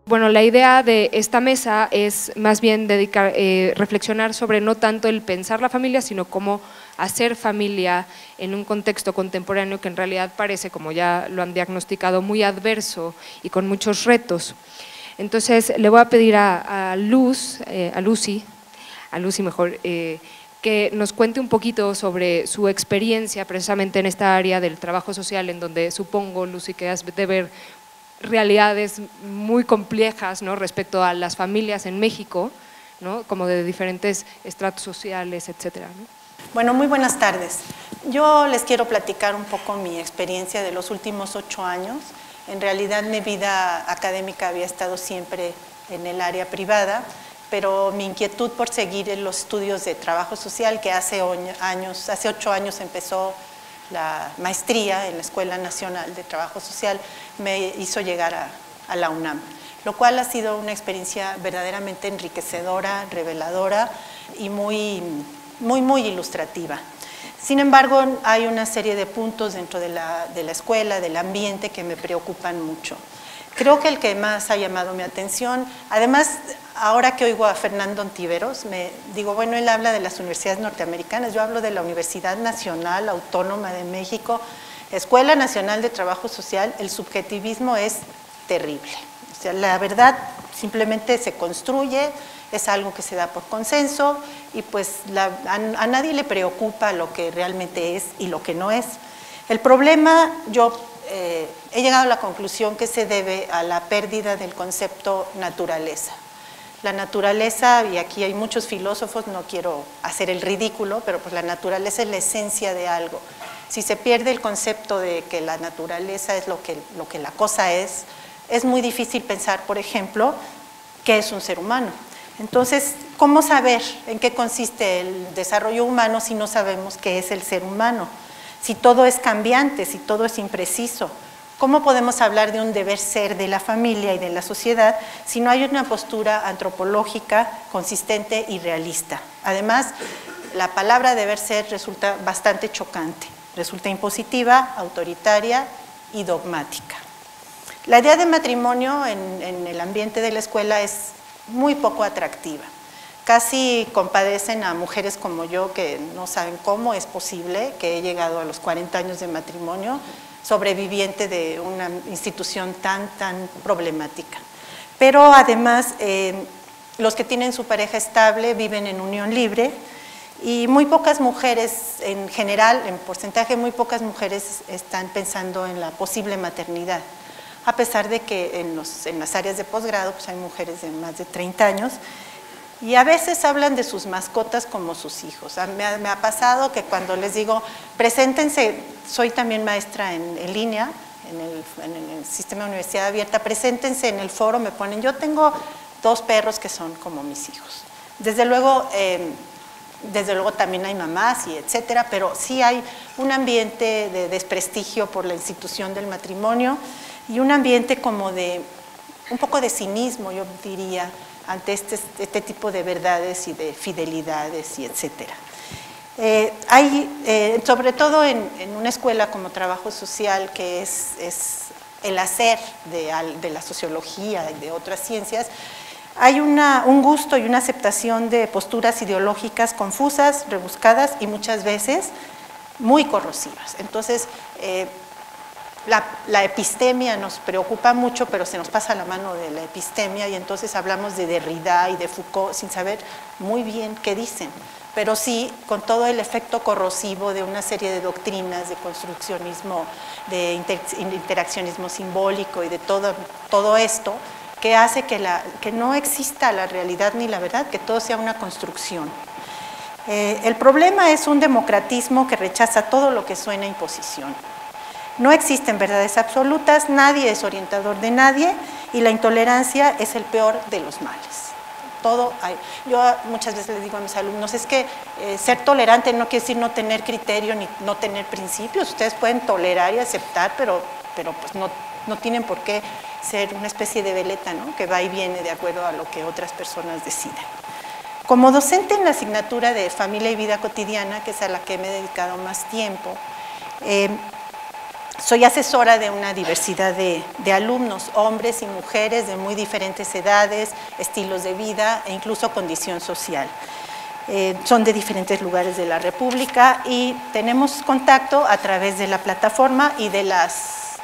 Bueno, la idea de esta mesa es más bien reflexionar sobre no tanto el pensar la familia, sino cómo hacer familia en un contexto contemporáneo que en realidad parece, como ya lo han diagnosticado, muy adverso y con muchos retos. Entonces, le voy a pedir a Lucy mejor, que nos cuente un poquito sobre su experiencia precisamente en esta área del trabajo social, en donde supongo, Lucy, que has de ver realidades muy complejas, ¿no?, respecto a las familias en México, ¿no?, como de diferentes estratos sociales, etcétera, ¿no? Bueno, muy buenas tardes. Yo les quiero platicar un poco mi experiencia de los últimos 8 años. En realidad mi vida académica había estado siempre en el área privada, pero mi inquietud por seguir en los estudios de trabajo social, que hace 8 años empezó la maestría en la Escuela Nacional de Trabajo Social, me hizo llegar a la UNAM, lo cual ha sido una experiencia verdaderamente enriquecedora, reveladora y muy ilustrativa. Sin embargo, hay una serie de puntos dentro de la escuela, del ambiente, que me preocupan mucho. Creo que el que más ha llamado mi atención, además, ahora que oigo a Fernando Ontiveros, me digo, bueno, él habla de las universidades norteamericanas, yo hablo de la Universidad Nacional Autónoma de México, Escuela Nacional de Trabajo Social. El subjetivismo es terrible. O sea, la verdad simplemente se construye, es algo que se da por consenso y pues a nadie le preocupa lo que realmente es y lo que no es. El problema, yo he llegado a la conclusión que se debe a la pérdida del concepto naturaleza. La naturaleza, y aquí hay muchos filósofos, no quiero hacer el ridículo, pero pues la naturaleza es la esencia de algo. Si se pierde el concepto de que la naturaleza es lo que la cosa es muy difícil pensar, por ejemplo, qué es un ser humano. Entonces, ¿cómo saber en qué consiste el desarrollo humano si no sabemos qué es el ser humano? Si todo es cambiante, si todo es impreciso, ¿cómo podemos hablar de un deber ser de la familia y de la sociedad si no hay una postura antropológica consistente y realista? Además, la palabra deber ser resulta bastante chocante, resulta impositiva, autoritaria y dogmática. La idea de matrimonio en el ambiente de la escuela es muy poco atractiva. Casi compadecen a mujeres como yo que no saben cómo es posible que he llegado a los 40 años de matrimonio, sobreviviente de una institución tan problemática. Pero además, los que tienen su pareja estable viven en unión libre y muy pocas mujeres, en general, en porcentaje, muy pocas mujeres están pensando en la posible maternidad, a pesar de que en las áreas de posgrado pues hay mujeres de más de 30 años y a veces hablan de sus mascotas como sus hijos. Me ha pasado que cuando les digo, preséntense, soy también maestra en línea, en el sistema de universidad abierta, preséntense en el foro, me ponen, yo tengo 2 perros que son como mis hijos. Desde luego también hay mamás y etcétera, pero sí hay un ambiente de desprestigio por la institución del matrimonio y un ambiente como de un poco de cinismo, yo diría, ante este tipo de verdades y de fidelidades y etcétera. Sobre todo en una escuela como trabajo social, que es el hacer de la sociología y de otras ciencias, hay un gusto y una aceptación de posturas ideológicas confusas, rebuscadas y muchas veces muy corrosivas. Entonces, la epistemia nos preocupa mucho, pero se nos pasa la mano de la epistemia y entonces hablamos de Derrida y de Foucault sin saber muy bien qué dicen, pero sí con todo el efecto corrosivo de una serie de doctrinas, de construccionismo, de interaccionismo simbólico y de todo esto que hace que no exista la realidad ni la verdad, que todo sea una construcción. El problema es un democratismo que rechaza todo lo que suena a imposición. No existen verdades absolutas, nadie es orientador de nadie y la intolerancia es el peor de los males. Yo muchas veces les digo a mis alumnos, es que ser tolerante no quiere decir no tener criterio ni no tener principios. Ustedes pueden tolerar y aceptar, pero pues no tienen por qué ser una especie de veleta, ¿no?, que va y viene de acuerdo a lo que otras personas decidan. Como docente en la asignatura de Familia y Vida Cotidiana, que es a la que me he dedicado más tiempo, Soy asesora de una diversidad de alumnos, hombres y mujeres de muy diferentes edades, estilos de vida e incluso condición social. Son de diferentes lugares de la República y tenemos contacto a través de la plataforma y de las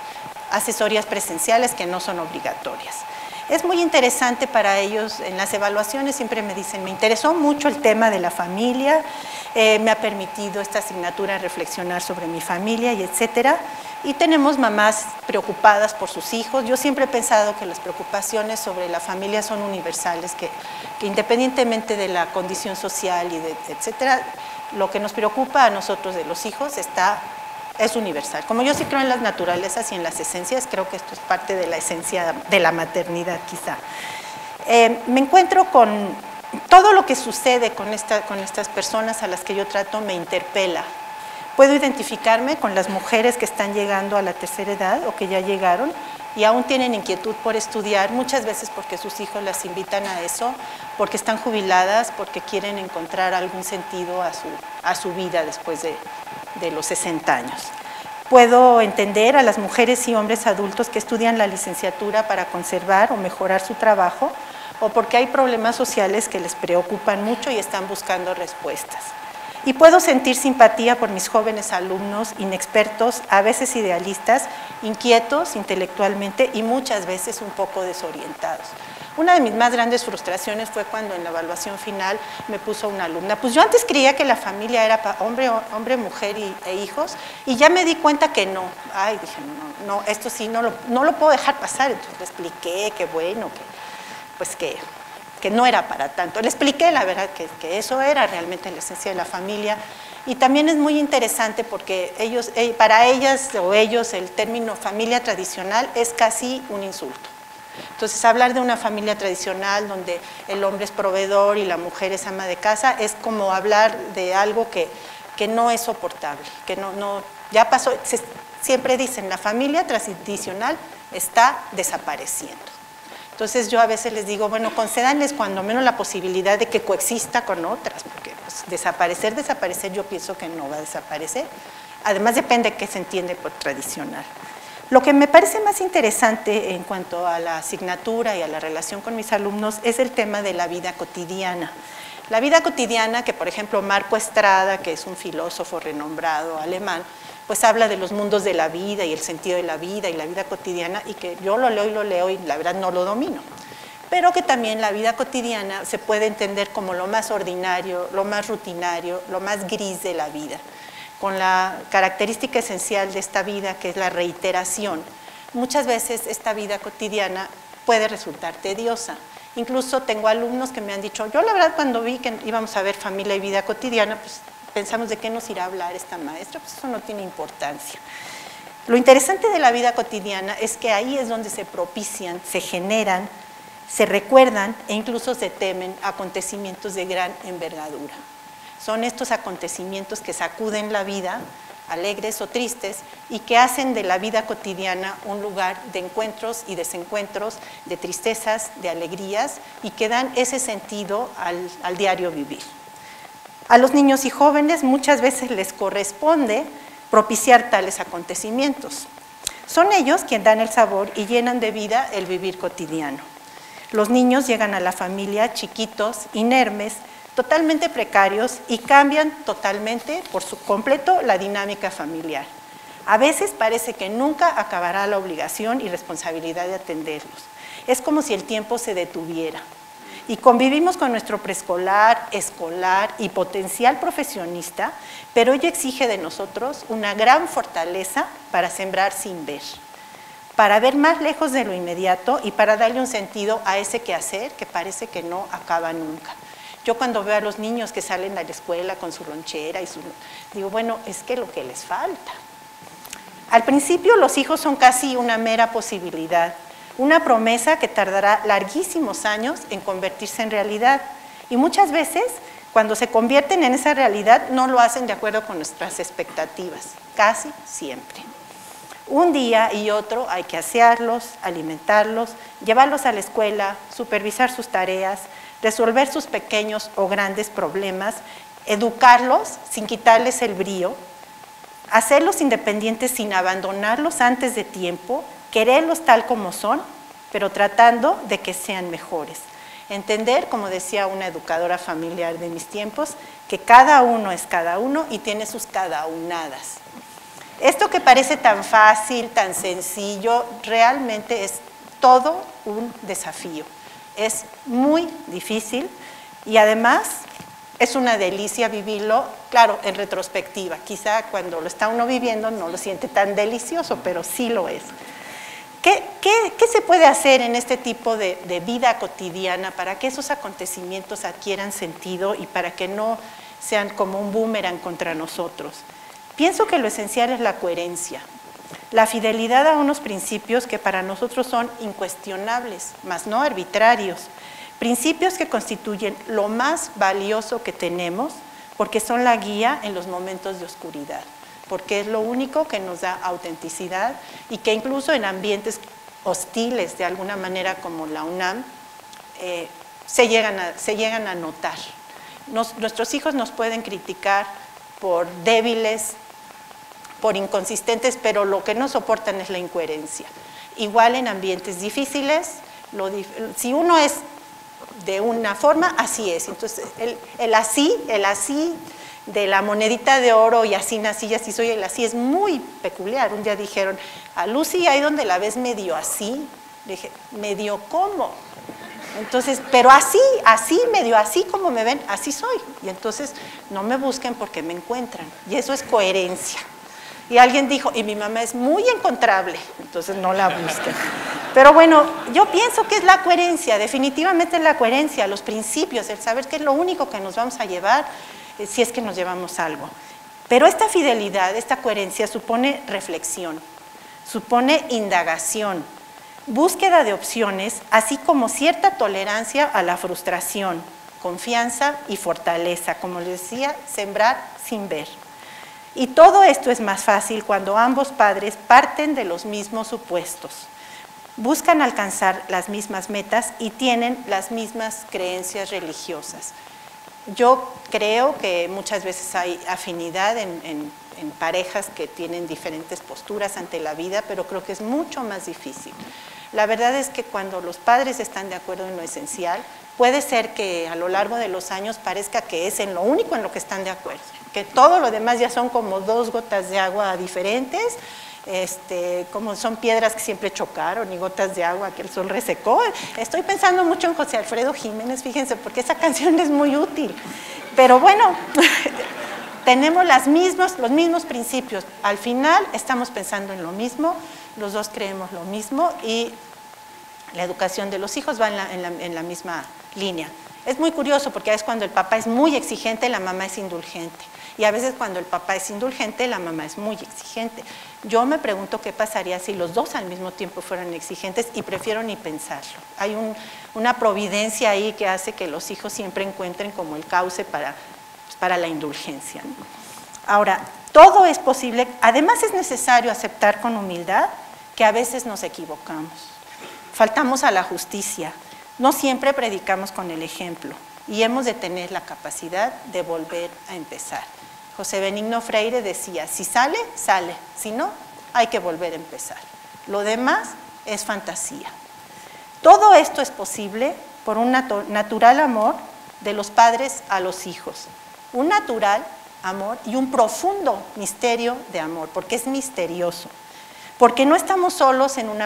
asesorías presenciales que no son obligatorias. Es muy interesante para ellos, en las evaluaciones siempre me dicen, me interesó mucho el tema de la familia, me ha permitido esta asignatura reflexionar sobre mi familia y etcétera. Y tenemos mamás preocupadas por sus hijos. Yo siempre he pensado que las preocupaciones sobre la familia son universales, que independientemente de la condición social y de etcétera, lo que nos preocupa a nosotros de los hijos es universal. Como yo sí creo en las naturalezas y en las esencias, creo que esto es parte de la esencia de la maternidad quizá. Me encuentro con todo lo que sucede con estas personas a las que yo trato, me interpela. Puedo identificarme con las mujeres que están llegando a la tercera edad o que ya llegaron y aún tienen inquietud por estudiar, muchas veces porque sus hijos las invitan a eso, porque están jubiladas, porque quieren encontrar algún sentido a su vida después de los 60 años. Puedo entender a las mujeres y hombres adultos que estudian la licenciatura para conservar o mejorar su trabajo o porque hay problemas sociales que les preocupan mucho y están buscando respuestas. Y puedo sentir simpatía por mis jóvenes alumnos inexpertos, a veces idealistas, inquietos intelectualmente y muchas veces un poco desorientados. Una de mis más grandes frustraciones fue cuando en la evaluación final me puso una alumna, pues yo antes creía que la familia era para hombre, mujer e hijos y ya me di cuenta que no. Ay, dije, no, esto sí no lo puedo dejar pasar, entonces le expliqué que bueno, que no era para tanto. Le expliqué la verdad que eso era realmente la esencia de la familia y también es muy interesante porque para ellas o ellos el término familia tradicional es casi un insulto. Entonces hablar de una familia tradicional donde el hombre es proveedor y la mujer es ama de casa es como hablar de algo que no es soportable, que ya pasó, siempre dicen la familia tradicional está desapareciendo. Entonces yo a veces les digo, bueno, concédanles cuando menos la posibilidad de que coexista con otras, porque pues, desaparecer yo pienso que no va a desaparecer. Además depende de qué se entiende por tradicional. Lo que me parece más interesante en cuanto a la asignatura y a la relación con mis alumnos es el tema de la vida cotidiana. La vida cotidiana que, por ejemplo, Marco Estrada, que es un filósofo renombrado alemán, pues habla de los mundos de la vida y el sentido de la vida y la vida cotidiana y que yo lo leo y la verdad no lo domino. Pero que también la vida cotidiana se puede entender como lo más ordinario, lo más rutinario, lo más gris de la vida, con la característica esencial de esta vida que es la reiteración. Muchas veces esta vida cotidiana puede resultar tediosa. Incluso tengo alumnos que me han dicho, yo la verdad cuando vi que íbamos a ver familia y vida cotidiana, pues pensamos de qué nos irá a hablar esta maestra, pues eso no tiene importancia. Lo interesante de la vida cotidiana es que ahí es donde se propician, se generan, se recuerdan e incluso se temen acontecimientos de gran envergadura. Son estos acontecimientos que sacuden la vida, alegres o tristes, y que hacen de la vida cotidiana un lugar de encuentros y desencuentros, de tristezas, de alegrías, y que dan ese sentido al diario vivir. A los niños y jóvenes muchas veces les corresponde propiciar tales acontecimientos. Son ellos quienes dan el sabor y llenan de vida el vivir cotidiano. Los niños llegan a la familia chiquitos, inermes, totalmente precarios y cambian totalmente, por su completo, la dinámica familiar. A veces parece que nunca acabará la obligación y responsabilidad de atenderlos. Es como si el tiempo se detuviera. Y convivimos con nuestro preescolar, escolar y potencial profesionista, pero ello exige de nosotros una gran fortaleza para sembrar sin ver, para ver más lejos de lo inmediato y para darle un sentido a ese quehacer que parece que no acaba nunca. Yo cuando veo a los niños que salen a la escuela con su lonchera digo, bueno, es que lo que les falta. Al principio los hijos son casi una mera posibilidad, una promesa que tardará larguísimos años en convertirse en realidad. Y muchas veces, cuando se convierten en esa realidad, no lo hacen de acuerdo con nuestras expectativas, casi siempre. Un día y otro hay que asearlos, alimentarlos, llevarlos a la escuela, supervisar sus tareas, resolver sus pequeños o grandes problemas, educarlos sin quitarles el brío, hacerlos independientes sin abandonarlos antes de tiempo, quererlos tal como son, pero tratando de que sean mejores. Entender, como decía una educadora familiar de mis tiempos, que cada uno es cada uno y tiene sus cadaunadas. Esto que parece tan fácil, tan sencillo, realmente es todo un desafío. Es muy difícil y además es una delicia vivirlo, claro, en retrospectiva. Quizá cuando lo está uno viviendo no lo siente tan delicioso, pero sí lo es. ¿Qué se puede hacer en este tipo de vida cotidiana para que esos acontecimientos adquieran sentido y para que no sean como un boomerang contra nosotros? Pienso que lo esencial es la coherencia, la fidelidad a unos principios que para nosotros son incuestionables, mas no arbitrarios, principios que constituyen lo más valioso que tenemos porque son la guía en los momentos de oscuridad, porque es lo único que nos da autenticidad y que incluso en ambientes hostiles de alguna manera como la UNAM se llegan a notar. Nuestros hijos nos pueden criticar por débiles, por inconsistentes, pero lo que no soportan es la incoherencia. Igual en ambientes difíciles, si uno es de una forma, así es. Entonces, el así de la monedita de oro y así nací y así soy, el así es muy peculiar. Un día dijeron, a Lucy, ahí donde la ves medio así, le dije, ¿medio cómo? Entonces, pero así, medio así como me ven, así soy. Y entonces, no me busquen porque me encuentran. Y eso es coherencia. Y alguien dijo, y mi mamá es muy encontrable, entonces no la busquen. Pero bueno, yo pienso que es la coherencia, definitivamente es la coherencia, los principios, el saber que es lo único que nos vamos a llevar si es que nos llevamos algo. Pero esta fidelidad, esta coherencia supone reflexión, supone indagación, búsqueda de opciones, así como cierta tolerancia a la frustración, confianza y fortaleza, como les decía, sembrar sin ver. Y todo esto es más fácil cuando ambos padres parten de los mismos supuestos, buscan alcanzar las mismas metas y tienen las mismas creencias religiosas. Yo creo que muchas veces hay afinidad en parejas que tienen diferentes posturas ante la vida, pero creo que es mucho más difícil. La verdad es que cuando los padres están de acuerdo en lo esencial, puede ser que a lo largo de los años parezca que es en lo único en lo que están de acuerdo, que todo lo demás ya son como dos gotas de agua diferentes, como son piedras que siempre chocaron y gotas de agua que el sol resecó. Estoy pensando mucho en José Alfredo Jiménez, fíjense, porque esa canción es muy útil. Pero bueno, tenemos los mismos principios. Al final estamos pensando en lo mismo, los dos creemos lo mismo y la educación de los hijos va en la misma línea. Es muy curioso porque a veces cuando el papá es muy exigente, la mamá es indulgente. Y a veces cuando el papá es indulgente, la mamá es muy exigente. Yo me pregunto qué pasaría si los dos al mismo tiempo fueran exigentes y prefiero ni pensarlo. Hay una providencia ahí que hace que los hijos siempre encuentren como el cauce para la indulgencia, ¿no? Ahora, todo es posible. Además es necesario aceptar con humildad que a veces nos equivocamos. Faltamos a la justicia. No siempre predicamos con el ejemplo y hemos de tener la capacidad de volver a empezar. José Benigno Freire decía, si sale, sale, si no, hay que volver a empezar. Lo demás es fantasía. Todo esto es posible por un natural amor de los padres a los hijos. Un natural amor y un profundo misterio de amor, porque es misterioso. Porque no estamos solos en una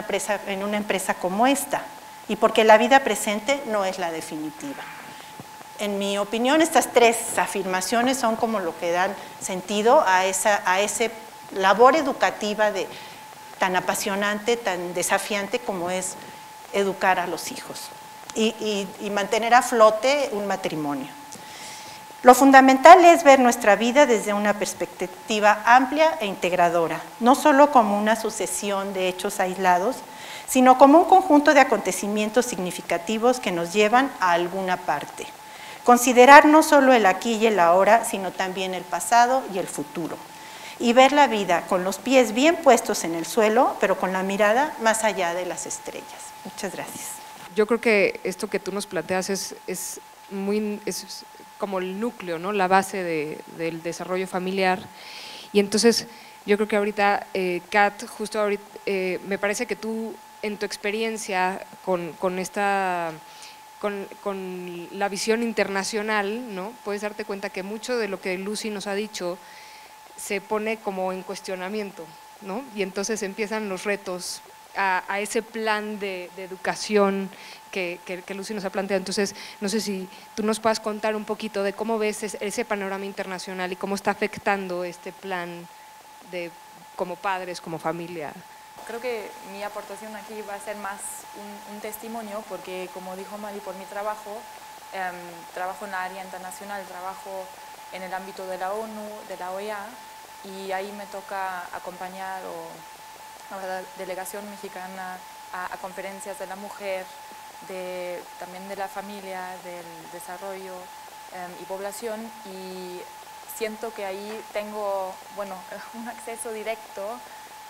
empresa como esta y porque la vida presente no es la definitiva. En mi opinión, estas tres afirmaciones son como lo que dan sentido a esa labor educativa tan apasionante, tan desafiante como es educar a los hijos y mantener a flote un matrimonio. Lo fundamental es ver nuestra vida desde una perspectiva amplia e integradora, no solo como una sucesión de hechos aislados, sino como un conjunto de acontecimientos significativos que nos llevan a alguna parte. Considerar no solo el aquí y el ahora, sino también el pasado y el futuro. Y ver la vida con los pies bien puestos en el suelo, pero con la mirada más allá de las estrellas. Muchas gracias. Yo creo que esto que tú nos planteas es como el núcleo, ¿no? La base del desarrollo familiar. Y entonces Yo creo que ahorita, Kat, justo ahorita, me parece que tú, en tu experiencia con esta... Con la visión internacional, ¿no? Puedes darte cuenta que mucho de lo que Lucy nos ha dicho se pone como en cuestionamiento, ¿no? Y entonces empiezan los retos a ese plan de educación que Lucy nos ha planteado. Entonces, no sé si tú nos puedas contar un poquito de cómo ves ese panorama internacional y cómo está afectando este plan de como padres, como familia. Creo que mi aportación aquí va a ser más un testimonio, porque como dijo Mari, por mi trabajo, trabajo en la área internacional, trabajo en el ámbito de la ONU, de la OEA, y ahí me toca acompañar a la delegación mexicana a conferencias de la mujer, también de la familia, del desarrollo y población, y siento que ahí tengo, bueno, un acceso directo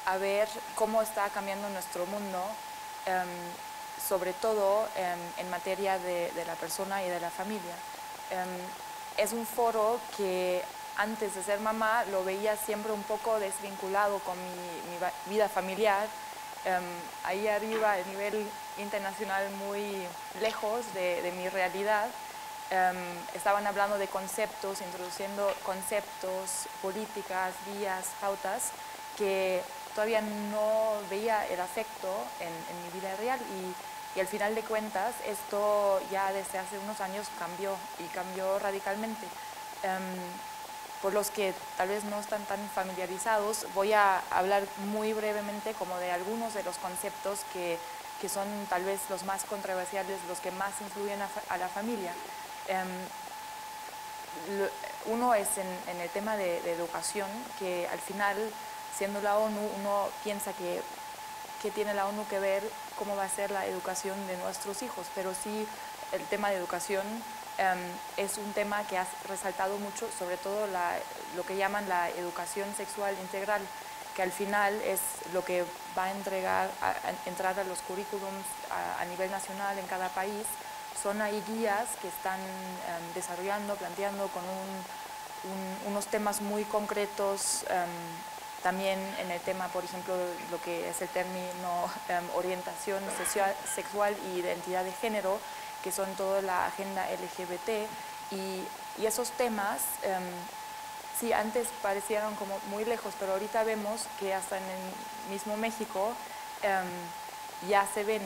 a ver cómo está cambiando nuestro mundo, sobre todo en materia de la persona y de la familia. Es un foro que antes de ser mamá lo veía siempre un poco desvinculado con mi vida familiar. Ahí arriba, a nivel internacional, muy lejos de mi realidad. Estaban hablando de conceptos, introduciendo conceptos, políticas, guías, pautas, que todavía no veía el afecto en mi vida real, y al final de cuentas esto ya desde hace unos años cambió, y cambió radicalmente. Por los que tal vez no están tan familiarizados, voy a hablar muy brevemente como de algunos de los conceptos que son tal vez los más controversiales, los que más influyen a la familia. Uno es en el tema de educación, que al final, siendo la ONU, uno piensa que tiene la ONU que ver cómo va a ser la educación de nuestros hijos, pero sí, el tema de educación es un tema que ha resaltado mucho, sobre todo lo que llaman la educación sexual integral, que al final es lo que va a entrar a los currículums a nivel nacional en cada país. Son ahí guías que están desarrollando, planteando con unos temas muy concretos, también en el tema, por ejemplo, lo que es el término orientación sexual y identidad de género, que son toda la agenda LGBT, y esos temas, sí, antes parecieron como muy lejos, pero ahorita vemos que hasta en el mismo México ya se ven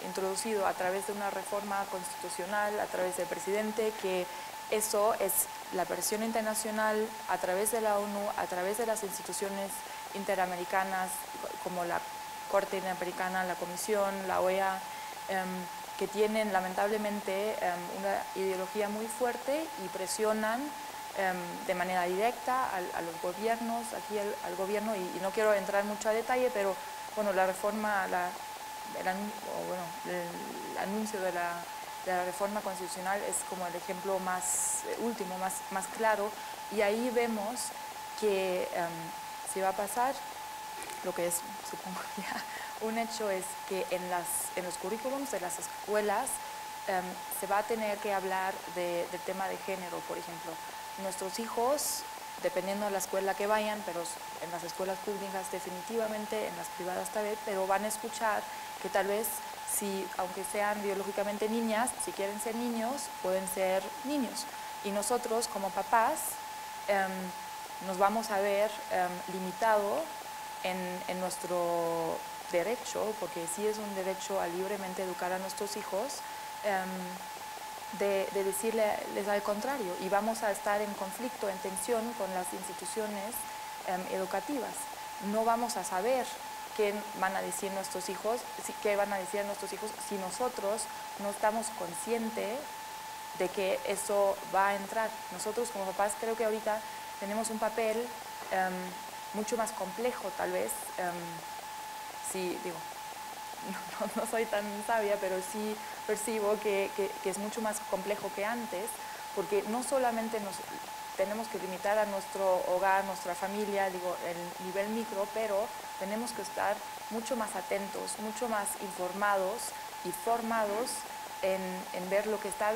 introducido a través de una reforma constitucional, a través del presidente, que eso es la versión internacional a través de la ONU, a través de las instituciones interamericanas como la Corte Interamericana, la Comisión, la OEA, que tienen lamentablemente una ideología muy fuerte y presionan de manera directa a los gobiernos, aquí al gobierno, y no quiero entrar mucho a detalle, pero bueno, la reforma, el anuncio de la reforma constitucional es como el ejemplo más último, más claro, y ahí vemos que si va a pasar, lo que es, supongo, ya un hecho, es que en los currículums de las escuelas se va a tener que hablar del tema de género, por ejemplo. Nuestros hijos, dependiendo de la escuela que vayan, pero en las escuelas públicas definitivamente, en las privadas tal vez, pero van a escuchar que tal vez, aunque sean biológicamente niñas, si quieren ser niños, pueden ser niños. Y nosotros como papás nos vamos a ver limitado en nuestro derecho, porque sí es un derecho a libremente educar a nuestros hijos, de decirles al contrario, y vamos a estar en conflicto, en tensión con las instituciones educativas. No vamos a saber qué van a decir nuestros hijos, si nosotros no estamos conscientes de que eso va a entrar. Nosotros como papás creo que ahorita tenemos un papel mucho más complejo, tal vez. Sí, digo, no soy tan sabia, pero sí percibo que es mucho más complejo que antes, porque no solamente nos tenemos que limitar a nuestro hogar, nuestra familia, digo, el nivel micro, pero tenemos que estar mucho más atentos, mucho más informados y formados en ver lo que está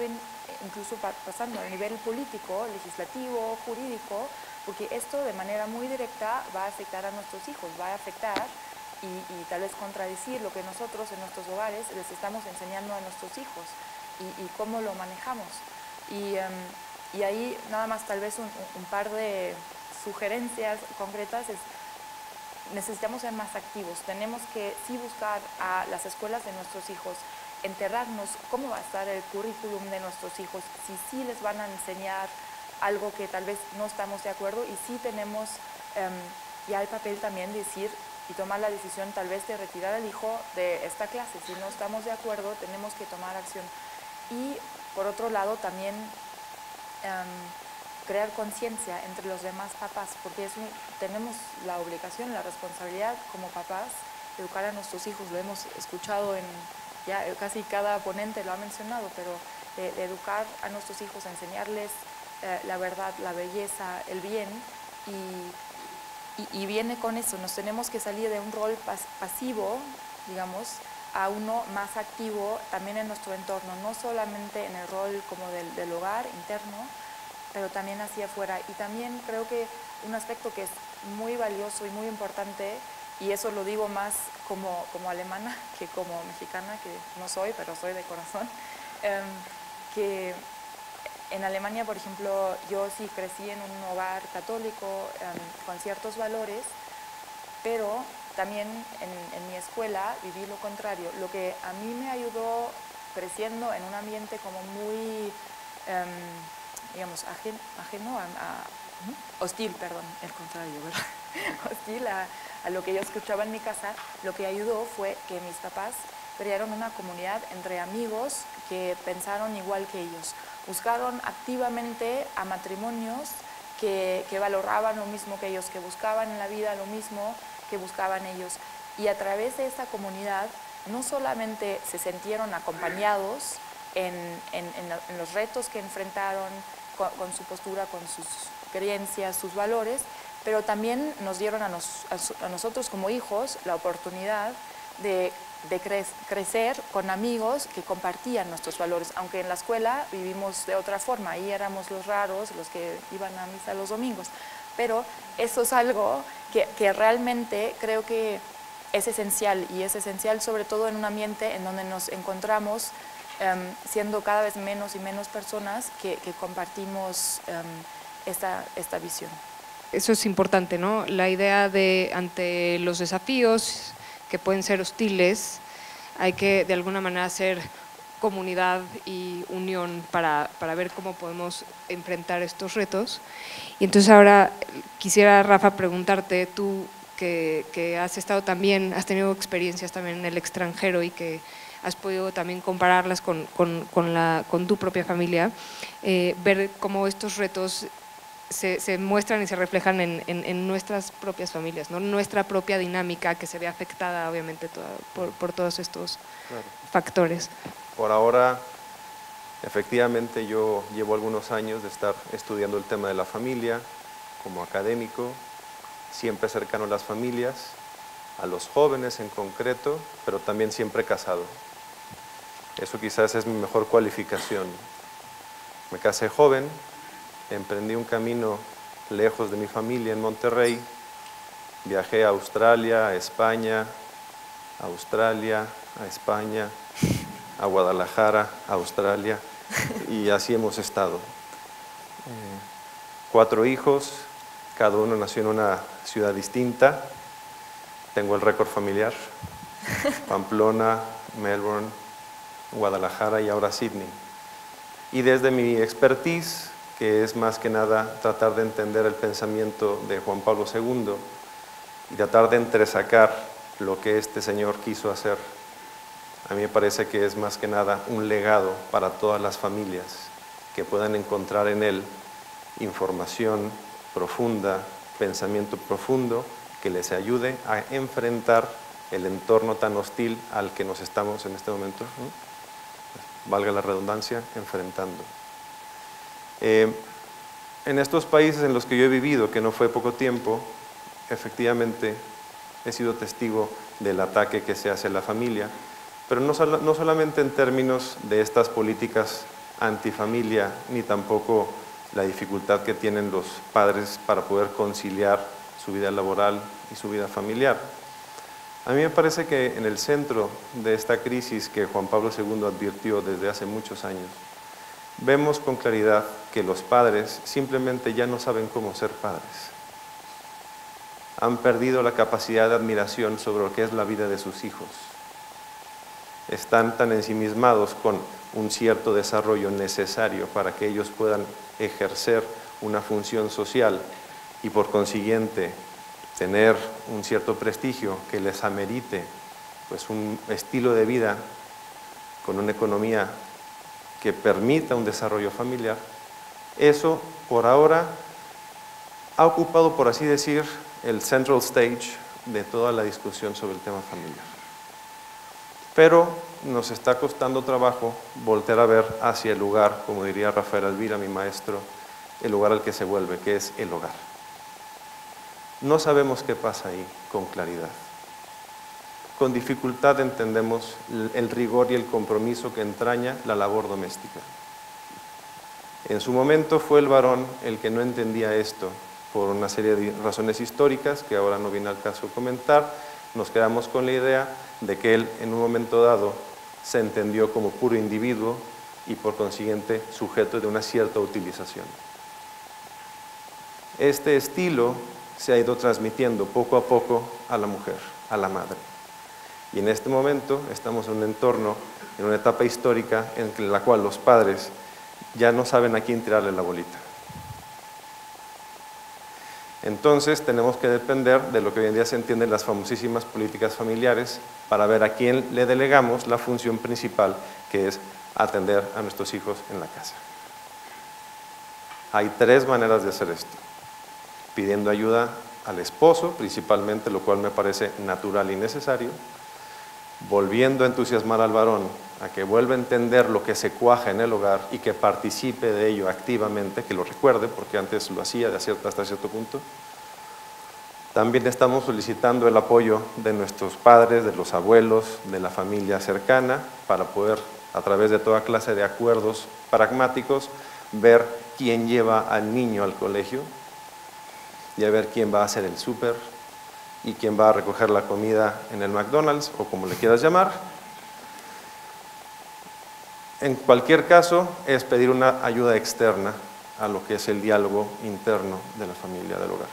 incluso pasando a nivel político, legislativo, jurídico, porque esto de manera muy directa va a afectar a nuestros hijos, va a afectar y tal vez contradecir lo que nosotros en nuestros hogares les estamos enseñando a nuestros hijos y cómo lo manejamos. Y ahí nada más tal vez un par de sugerencias concretas es: necesitamos ser más activos, tenemos que sí buscar a las escuelas de nuestros hijos, enterarnos cómo va a estar el currículum de nuestros hijos, si sí les van a enseñar algo que tal vez no estamos de acuerdo, y sí tenemos ya el papel también de decir y tomar la decisión tal vez de retirar al hijo de esta clase. Si no estamos de acuerdo, tenemos que tomar acción. Y por otro lado también crear conciencia entre los demás papás, porque tenemos la obligación, la responsabilidad como papás de educar a nuestros hijos. Lo hemos escuchado ya casi cada ponente lo ha mencionado, pero de educar a nuestros hijos, enseñarles la verdad, la belleza, el bien, y viene con eso. Nos tenemos que salir de un rol pasivo, digamos, a uno más activo también en nuestro entorno, no solamente en el rol como del hogar interno, pero también hacia afuera. Y también creo que un aspecto que es muy valioso y muy importante, y eso lo digo más como alemana que como mexicana, que no soy, pero soy de corazón, que en Alemania, por ejemplo, yo sí crecí en un hogar católico con ciertos valores, pero también en mi escuela viví lo contrario. Lo que a mí me ayudó creciendo en un ambiente como muy, digamos, ajeno hostil, perdón, el contrario, ¿verdad? Hostil a lo que yo escuchaba en mi casa, lo que ayudó fue que mis papás crearon una comunidad entre amigos que pensaron igual que ellos. Buscaron activamente a matrimonios que valoraban lo mismo que ellos, que buscaban en la vida lo mismo que buscaban ellos. Y a través de esta comunidad no solamente se sintieron acompañados en los retos que enfrentaron con su postura, con sus creencias, sus valores, pero también nos dieron a nosotros como hijos la oportunidad de crecer con amigos que compartían nuestros valores, aunque en la escuela vivimos de otra forma, ahí éramos los raros, los que iban a misa los domingos, pero eso es algo que realmente creo que es esencial, y es esencial sobre todo en un ambiente en donde nos encontramos siendo cada vez menos y menos personas que compartimos esta visión. Eso es importante, ¿no? La idea de, ante los desafíos que pueden ser hostiles, hay que de alguna manera hacer comunidad y unión para ver cómo podemos enfrentar estos retos. Y entonces ahora quisiera, Rafa, preguntarte, tú que has estado también, has tenido experiencias también en el extranjero y que has podido también compararlas con tu propia familia, ver cómo estos retos se muestran y se reflejan en nuestras propias familias, ¿no? Nuestra propia dinámica que se ve afectada obviamente por todos estos factores. Por ahora, efectivamente, yo llevo algunos años de estar estudiando el tema de la familia como académico, siempre cercano a las familias, a los jóvenes en concreto, pero también siempre casado. Eso quizás es mi mejor cualificación. Me casé joven, emprendí un camino lejos de mi familia en Monterrey, viajé a Australia, a España, a Australia, a España, a Guadalajara, a Australia, y así hemos estado. 4 hijos, cada uno nació en una ciudad distinta. Tengo el récord familiar: Pamplona, Melbourne, Guadalajara y ahora Sydney. Y desde mi expertise, que es más que nada tratar de entender el pensamiento de Juan Pablo II y tratar de entresacar lo que este señor quiso hacer, a mí me parece que es más que nada un legado para todas las familias que puedan encontrar en él información profunda, pensamiento profundo que les ayude a enfrentar el entorno tan hostil al que nos estamos en este momento, ¿no? Valga la redundancia, enfrentando. En estos países en los que yo he vivido, que no fue poco tiempo, efectivamente he sido testigo del ataque que se hace a la familia, pero no solamente en términos de estas políticas antifamilia, ni tampoco la dificultad que tienen los padres para poder conciliar su vida laboral y su vida familiar. A mí me parece que en el centro de esta crisis que Juan Pablo II advirtió desde hace muchos años, vemos con claridad que los padres simplemente ya no saben cómo ser padres. Han perdido la capacidad de admiración sobre lo que es la vida de sus hijos. Están tan ensimismados con un cierto desarrollo necesario para que ellos puedan ejercer una función social y por consiguiente tener un cierto prestigio que les amerite pues un estilo de vida con una economía que permita un desarrollo familiar. Eso por ahora ha ocupado, por así decir, el central stage de toda la discusión sobre el tema familiar. Pero nos está costando trabajo voltear a ver hacia el lugar, como diría Rafael Alvira, mi maestro, el lugar al que se vuelve, que es el hogar. No sabemos qué pasa ahí con claridad. Con dificultad entendemos el rigor y el compromiso que entraña la labor doméstica. En su momento fue el varón el que no entendía esto, por una serie de razones históricas que ahora no viene al caso comentar. Nos quedamos con la idea de que él en un momento dado se entendió como puro individuo y por consiguiente sujeto de una cierta utilización. Este estilo se ha ido transmitiendo poco a poco a la mujer, a la madre. Y en este momento estamos en un entorno, en una etapa histórica en la cual los padres ya no saben a quién tirarle la bolita. Entonces tenemos que depender de lo que hoy en día se entienden las famosísimas políticas familiares para ver a quién le delegamos la función principal, que es atender a nuestros hijos en la casa. Hay tres maneras de hacer esto: pidiendo ayuda al esposo principalmente, lo cual me parece natural y necesario, volviendo a entusiasmar al varón a que vuelva a entender lo que se cuaja en el hogar y que participe de ello activamente, que lo recuerde, porque antes lo hacía hasta cierto punto. También estamos solicitando el apoyo de nuestros padres, de los abuelos, de la familia cercana, para poder, a través de toda clase de acuerdos pragmáticos, ver quién lleva al niño al colegio, y a ver quién va a hacer el súper, y quién va a recoger la comida en el McDonald's, o como le quieras llamar. En cualquier caso, es pedir una ayuda externa a lo que es el diálogo interno de la familia, del hogar.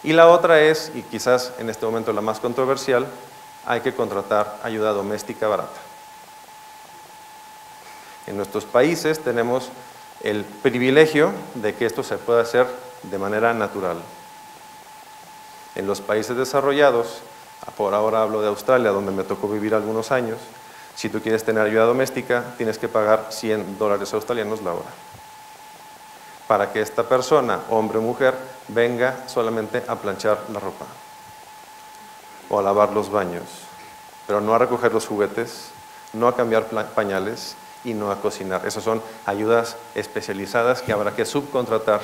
Y la otra es, y quizás en este momento la más controversial, hay que contratar ayuda doméstica barata. En nuestros países tenemos el privilegio de que esto se pueda hacer de manera natural. En los países desarrollados, por ahora hablo de Australia, donde me tocó vivir algunos años, si tú quieres tener ayuda doméstica, tienes que pagar $100 australianos la hora, para que esta persona, hombre o mujer, venga solamente a planchar la ropa, o a lavar los baños, pero no a recoger los juguetes, no a cambiar pañales y no a cocinar. Esas son ayudas especializadas que habrá que subcontratar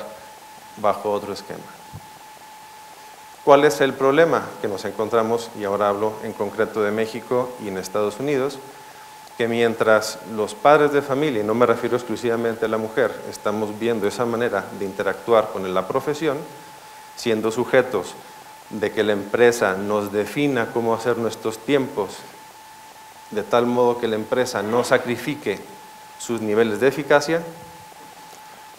bajo otro esquema. ¿Cuál es el problema que nos encontramos? Y ahora hablo en concreto de México y en Estados Unidos, que mientras los padres de familia, y no me refiero exclusivamente a la mujer, estamos viendo esa manera de interactuar con la profesión, siendo sujetos de que la empresa nos defina cómo hacer nuestros tiempos, de tal modo que la empresa no sacrifique sus niveles de eficacia,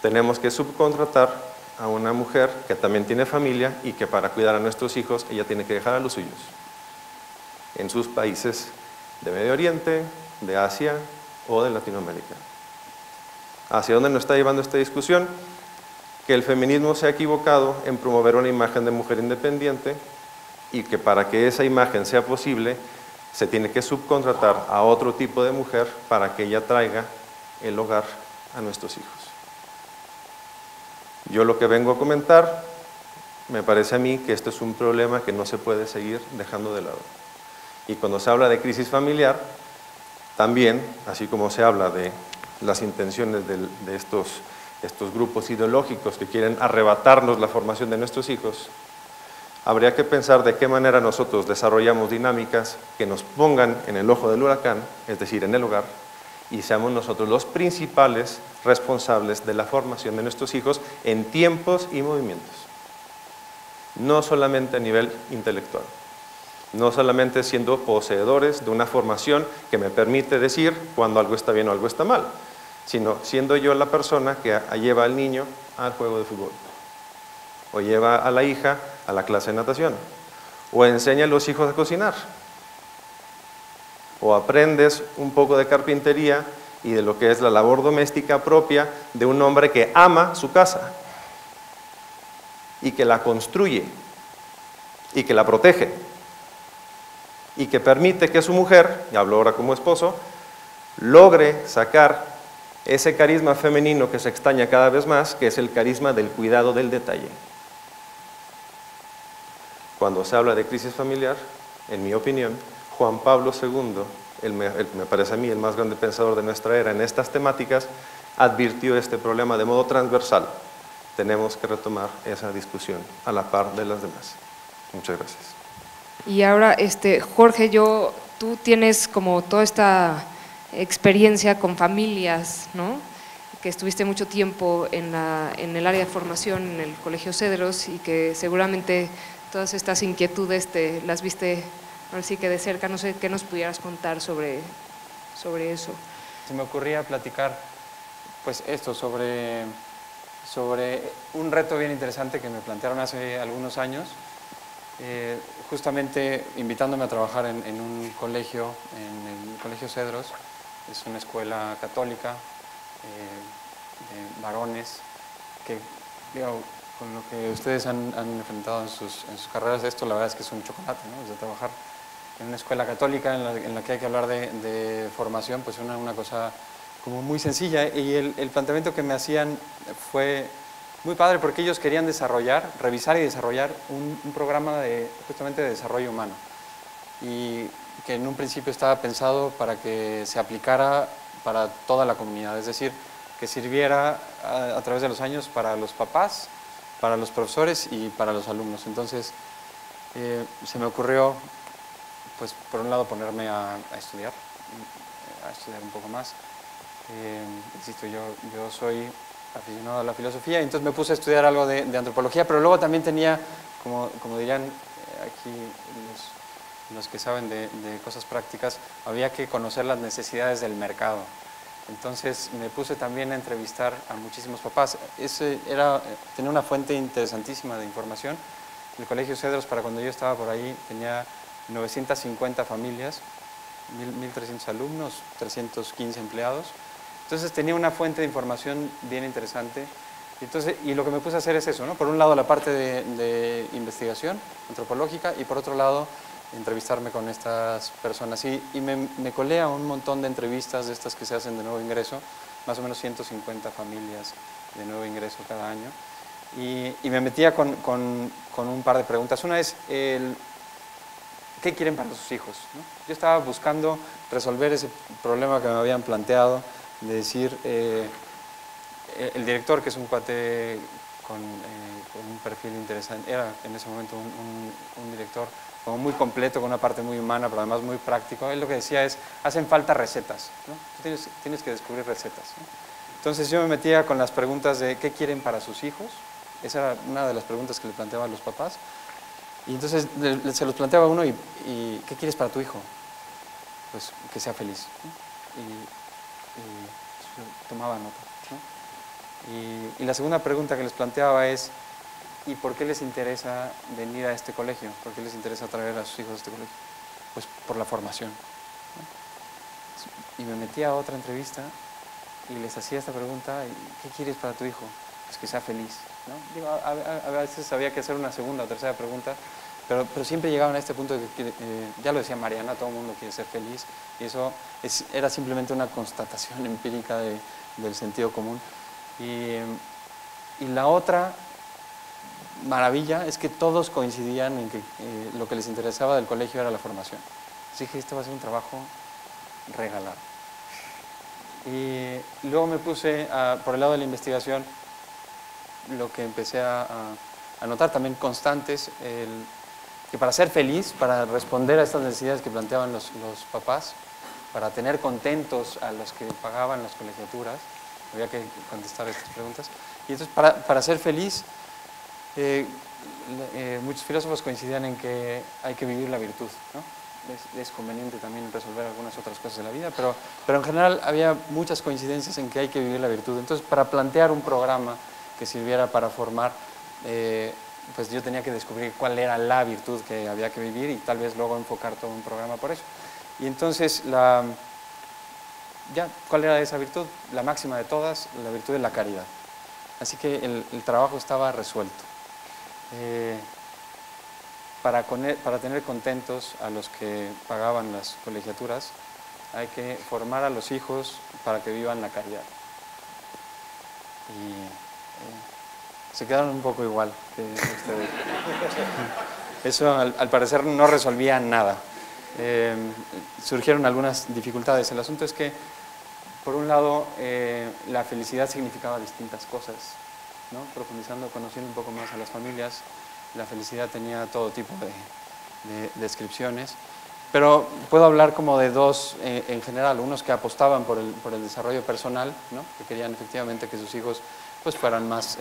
tenemos que subcontratar a una mujer que también tiene familia y que para cuidar a nuestros hijos ella tiene que dejar a los suyos en sus países de Medio Oriente, de Asia o de Latinoamérica. ¿Hacia dónde nos está llevando esta discusión? Que el feminismo se ha equivocado en promover una imagen de mujer independiente y que para que esa imagen sea posible se tiene que subcontratar a otro tipo de mujer para que ella traiga el hogar a nuestros hijos. Yo lo que vengo a comentar, me parece a mí que esto es un problema que no se puede seguir dejando de lado. Y cuando se habla de crisis familiar, también, así como se habla de las intenciones de estos grupos ideológicos que quieren arrebatarnos la formación de nuestros hijos, habría que pensar de qué manera nosotros desarrollamos dinámicas que nos pongan en el ojo del huracán, es decir, en el hogar, y seamos nosotros los principales responsables de la formación de nuestros hijos en tiempos y movimientos. No solamente a nivel intelectual, no solamente siendo poseedores de una formación que me permite decir cuando algo está bien o algo está mal, sino siendo yo la persona que lleva al niño al juego de fútbol, o lleva a la hija a la clase de natación, o enseña a los hijos a cocinar, o aprendes un poco de carpintería y de lo que es la labor doméstica propia de un hombre que ama su casa y que la construye y que la protege y que permite que su mujer, y hablo ahora como esposo, logre sacar ese carisma femenino que se extraña cada vez más, que es el carisma del cuidado del detalle. Cuando se habla de crisis familiar, en mi opinión, Juan Pablo II, me parece a mí el más grande pensador de nuestra era en estas temáticas, advirtió este problema de modo transversal. Tenemos que retomar esa discusión a la par de las demás. Muchas gracias. Y ahora, Jorge, tú tienes como toda esta experiencia con familias, ¿no? Que estuviste mucho tiempo en el área de formación en el Colegio Cedros y que seguramente todas estas inquietudes las viste ahora sí que de cerca. No sé qué nos pudieras contar sobre eso. Se me ocurría platicar pues esto sobre un reto bien interesante que me plantearon hace algunos años, justamente invitándome a trabajar en un colegio, en el Colegio Cedros. Es una escuela católica de varones que, digo, con lo que ustedes han enfrentado en sus carreras, esto la verdad es que es un chocolate, ¿no? Es de trabajar en una escuela católica en la que hay que hablar de formación, pues una cosa como muy sencilla, y el planteamiento que me hacían fue muy padre porque ellos querían revisar y desarrollar un programa justamente de desarrollo humano, y que en un principio estaba pensado para que se aplicara para toda la comunidad, es decir, que sirviera a través de los años para los papás, para los profesores y para los alumnos. Entonces se me ocurrió, pues por un lado ponerme a estudiar un poco más. Insisto, yo soy aficionado a la filosofía, y entonces me puse a estudiar algo de antropología, pero luego también tenía, como dirían aquí los que saben de cosas prácticas, había que conocer las necesidades del mercado. Entonces me puse también a entrevistar a muchísimos papás. Tenía una fuente interesantísima de información. El Colegio Cedros, para cuando yo estaba por ahí, tenía 950 familias, 1.300 alumnos, 315 empleados. Entonces tenía una fuente de información bien interesante. Y lo que me puse a hacer es eso, ¿no? Por un lado la parte de investigación antropológica, y por otro lado entrevistarme con estas personas. Y me colé a un montón de entrevistas de estas que se hacen de nuevo ingreso, más o menos 150 familias de nuevo ingreso cada año. Y me metía con un par de preguntas. Una es, ¿qué quieren para sus hijos? ¿No? Yo estaba buscando resolver ese problema que me habían planteado, de decir, el director, que es un cuate con un perfil interesante, era en ese momento un director como muy completo, con una parte muy humana, pero además muy práctico. Él lo que decía es, hacen falta recetas, ¿no? Tú tienes que descubrir recetas, ¿no? Entonces yo me metía con las preguntas de qué quieren para sus hijos. Esa era una de las preguntas que le planteaba a los papás. Y entonces se los planteaba uno, y ¿qué quieres para tu hijo? Pues que sea feliz, ¿no? Y tomaba nota, ¿no? Y la segunda pregunta que les planteaba es, ¿y por qué les interesa venir a este colegio? ¿Por qué les interesa traer a sus hijos a este colegio? Pues por la formación, ¿no? Y me metía a otra entrevista y les hacía esta pregunta, ¿qué quieres para tu hijo? Pues que sea feliz, ¿no? Digo, a veces había que hacer una segunda o tercera pregunta, pero siempre llegaban a este punto de que, ya lo decía Mariana, todo el mundo quiere ser feliz, y eso era simplemente una constatación empírica del sentido común. Y la otra maravilla es que todos coincidían en que lo que les interesaba del colegio era la formación. Así que este va a ser un trabajo regalado. Y luego me puse, por el lado de la investigación, lo que empecé a anotar también constantes, que para ser feliz, para responder a estas necesidades que planteaban los papás, para tener contentos a los que pagaban las colegiaturas, había que contestar estas preguntas. Y entonces, para ser feliz, muchos filósofos coincidían en que hay que vivir la virtud, ¿no? Es conveniente también resolver algunas otras cosas de la vida, pero en general había muchas coincidencias en que hay que vivir la virtud. Entonces, para plantear un programa que sirviera para formar, pues yo tenía que descubrir cuál era la virtud que había que vivir y tal vez luego enfocar todo un programa por eso. Y entonces, ¿cuál era esa virtud? La máxima de todas, la virtud de la caridad. Así que el trabajo estaba resuelto. Para tener contentos a los que pagaban las colegiaturas, hay que formar a los hijos para que vivan la caridad. Y se quedaron un poco igual que ustedes. Eso al parecer no resolvía nada. Surgieron algunas dificultades. El asunto es que, por un lado, la felicidad significaba distintas cosas, ¿no? Profundizando, conociendo un poco más a las familias, la felicidad tenía todo tipo de descripciones, pero puedo hablar como de dos en general, unos que apostaban por el desarrollo personal, ¿no? Que querían efectivamente que sus hijos pues fueran más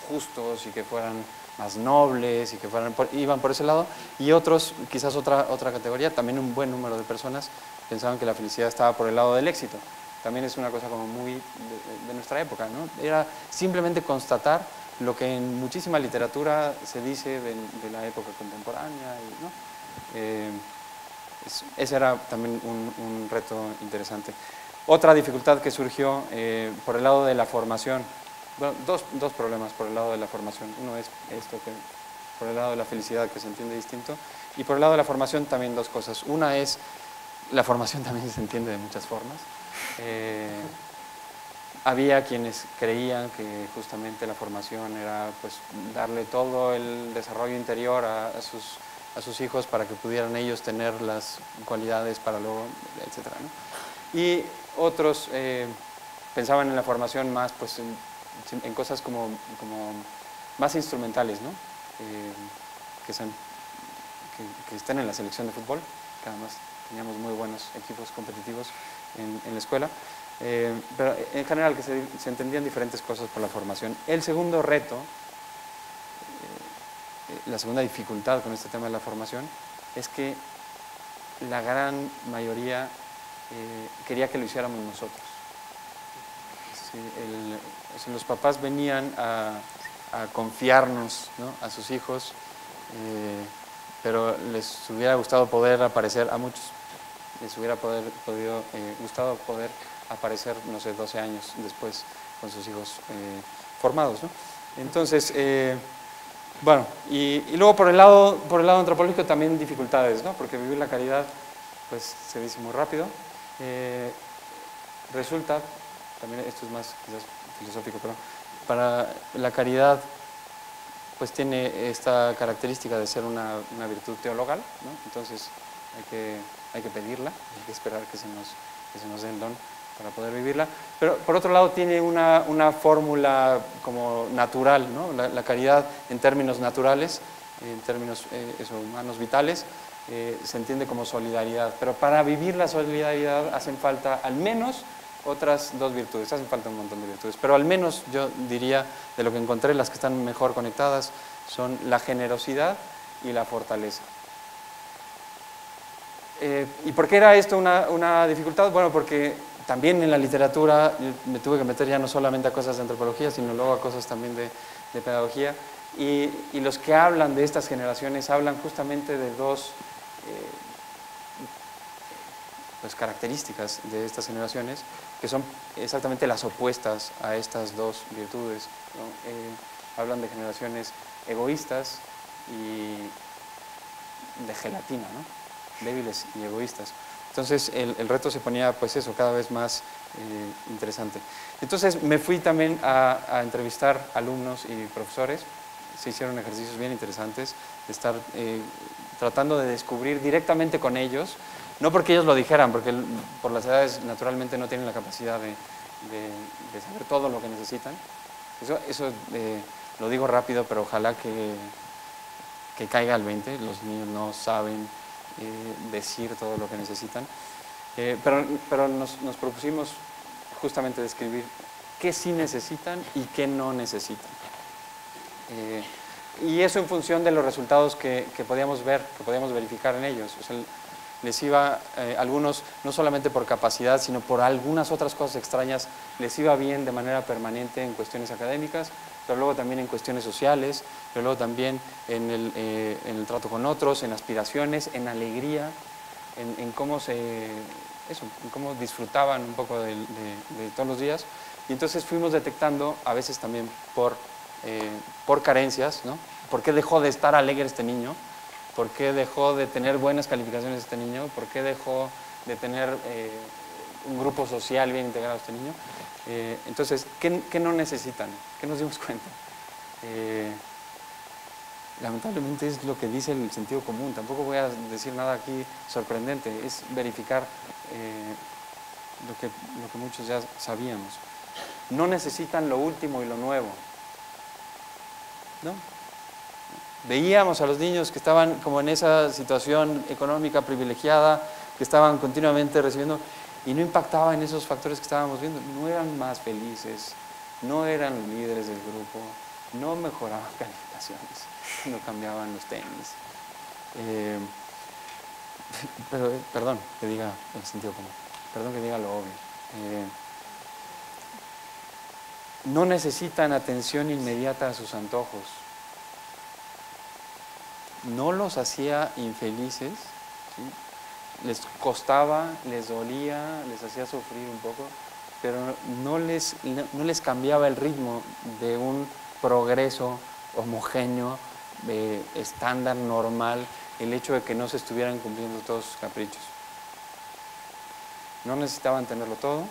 justos y que fueran más nobles y que iban por ese lado, y otros, quizás otra categoría, también un buen número de personas pensaban que la felicidad estaba por el lado del éxito. También es una cosa como muy de nuestra época, ¿no? Era simplemente constatar lo que en muchísima literatura se dice de la época contemporánea, ¿no? Ese era también un reto interesante. Otra dificultad que surgió por el lado de la formación, bueno, dos problemas por el lado de la formación. Uno es esto, que por el lado de la felicidad, que se entiende distinto, y por el lado de la formación también dos cosas. Una es, la formación también se entiende de muchas formas. Había quienes creían que justamente la formación era pues darle todo el desarrollo interior a sus hijos para que pudieran ellos tener las cualidades para luego, etcétera, ¿no? Y otros pensaban en la formación más pues en cosas como más instrumentales, ¿no? Que estén en la selección de fútbol, que además teníamos muy buenos equipos competitivos en la escuela, pero en general que se entendían diferentes cosas por la formación. El segundo reto, la segunda dificultad con este tema de la formación, es que la gran mayoría quería que lo hiciéramos nosotros. Si los papás venían a confiarnos, ¿no?, a sus hijos, pero les hubiera gustado poder aparecer, a muchos les hubiera gustado poder aparecer, no sé, 12 años después con sus hijos formados, ¿no? Entonces, bueno, y luego por el lado antropológico también dificultades, ¿no? Porque vivir la caridad, pues se dice muy rápido. Resulta, también esto es más quizás filosófico, pero para la caridad pues tiene esta característica de ser una virtud teologal, ¿no? Entonces hay que pedirla, hay que esperar que se nos dé el don para poder vivirla, pero por otro lado tiene una fórmula como natural, ¿no? La caridad en términos naturales, en términos humanos vitales, se entiende como solidaridad, pero para vivir la solidaridad hacen falta al menos otras dos virtudes, hacen falta un montón de virtudes, pero al menos yo diría, de lo que encontré, las que están mejor conectadas son la generosidad y la fortaleza. ¿Y por qué era esto una dificultad? Bueno, porque también en la literatura me tuve que meter ya no solamente a cosas de antropología, sino luego a cosas también de pedagogía, y los que hablan de estas generaciones hablan justamente de dos pues, características de estas generaciones, que son exactamente las opuestas a estas dos virtudes, ¿no? Hablan de generaciones egoístas y de gelatina, ¿no? Débiles y egoístas. Entonces el reto se ponía, pues eso, cada vez más interesante. Entonces me fui también a entrevistar alumnos y profesores. Se hicieron ejercicios bien interesantes de estar tratando de descubrir directamente con ellos, no porque ellos lo dijeran, porque por las edades naturalmente no tienen la capacidad de saber todo lo que necesitan, Eso lo digo rápido, pero ojalá que caiga al 20. Los niños no saben decir todo lo que necesitan. Pero nos propusimos justamente describir qué sí necesitan y qué no necesitan. Y eso en función de los resultados que podíamos ver, que podíamos verificar en ellos. O sea, les iba, algunos, no solamente por capacidad, sino por algunas otras cosas extrañas, les iba bien de manera permanente en cuestiones académicas, pero luego también en cuestiones sociales, pero luego también en el trato con otros, en aspiraciones, en alegría, en cómo en cómo disfrutaban un poco de todos los días. Y entonces fuimos detectando, a veces también por carencias, ¿no? ¿Por qué dejó de estar alegre este niño? ¿Por qué dejó de tener buenas calificaciones este niño? ¿Por qué dejó de tener un grupo social bien integrado este niño? Entonces, ¿qué no necesitan? ¿Qué nos dimos cuenta? Lamentablemente es lo que dice el sentido común. Tampoco voy a decir nada aquí sorprendente. Es verificar lo que muchos ya sabíamos. No necesitan lo último y lo nuevo, ¿no? Veíamos a los niños que estaban como en esa situación económica privilegiada, que estaban continuamente recibiendo, y no impactaba en esos factores que estábamos viendo. No eran más felices, no eran líderes del grupo, no mejoraban calificaciones, no cambiaban los tenis. Pero, perdón que diga el sentido común, perdón que diga lo obvio. No necesitan atención inmediata a sus antojos. No los hacía infelices, ¿sí? Les costaba, les dolía, les hacía sufrir un poco, pero no les cambiaba el ritmo de un progreso homogéneo, estándar, normal, el hecho de que no se estuvieran cumpliendo todos sus caprichos. No necesitaban tenerlo todo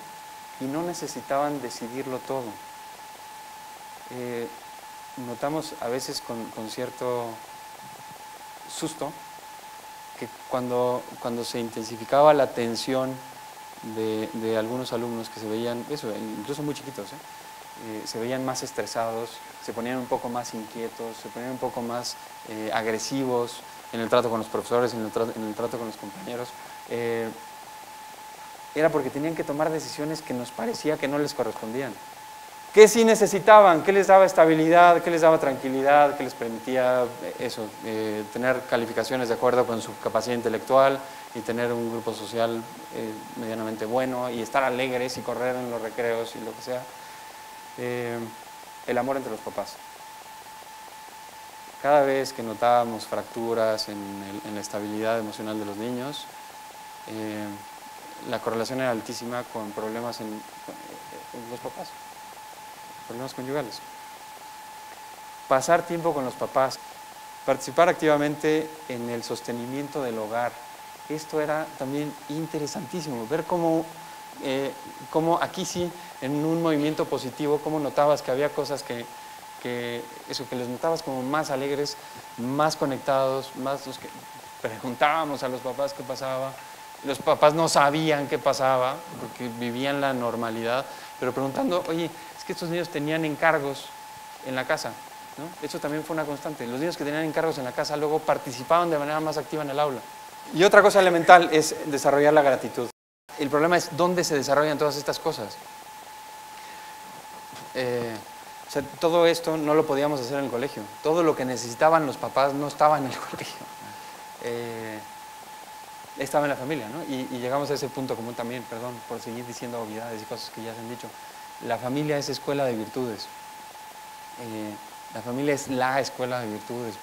y no necesitaban decidirlo todo. Notamos a veces con cierto susto que cuando se intensificaba la tensión de algunos alumnos que se veían, incluso muy chiquitos, se veían más estresados, se ponían un poco más inquietos, se ponían un poco más agresivos en el trato con los profesores, en el trato con los compañeros, era porque tenían que tomar decisiones que nos parecía que no les correspondían. ¿Qué sí necesitaban? ¿Qué les daba estabilidad? ¿Qué les daba tranquilidad? ¿Qué les permitía tener calificaciones de acuerdo con su capacidad intelectual y tener un grupo social medianamente bueno y estar alegres y correr en los recreos y lo que sea? El amor entre los papás. Cada vez que notábamos fracturas en la estabilidad emocional de los niños, la correlación era altísima con problemas en los papás. Problemas conyugales. Pasar tiempo con los papás, participar activamente en el sostenimiento del hogar. Esto era también interesantísimo, ver cómo aquí sí, en un movimiento positivo, cómo notabas que había cosas que les notabas como más alegres, más conectados, más los que preguntábamos a los papás qué pasaba. Los papás no sabían qué pasaba porque vivían la normalidad, pero preguntando, oye, es que estos niños tenían encargos en la casa, ¿no? Eso también fue una constante. Los niños que tenían encargos en la casa luego participaban de manera más activa en el aula. Y otra cosa elemental es desarrollar la gratitud. El problema es dónde se desarrollan todas estas cosas. O sea, todo esto no lo podíamos hacer en el colegio. Todo lo que necesitaban los papás no estaba en el colegio. Estaba en la familia, ¿no? Y llegamos a ese punto común también, perdón, por seguir diciendo obviedades y cosas que ya se han dicho. La familia es escuela de virtudes. La familia es la escuela de virtudes.